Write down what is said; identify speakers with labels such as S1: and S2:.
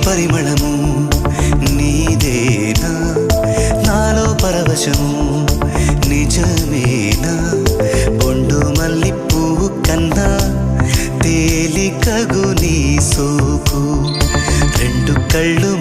S1: పరిమళము నీదేనా నాలో పరవశము నిజమేనా బొండు మల్లి పువ్వు కన్నా తేలికగు నీ సోకు రెండు కళ్ళు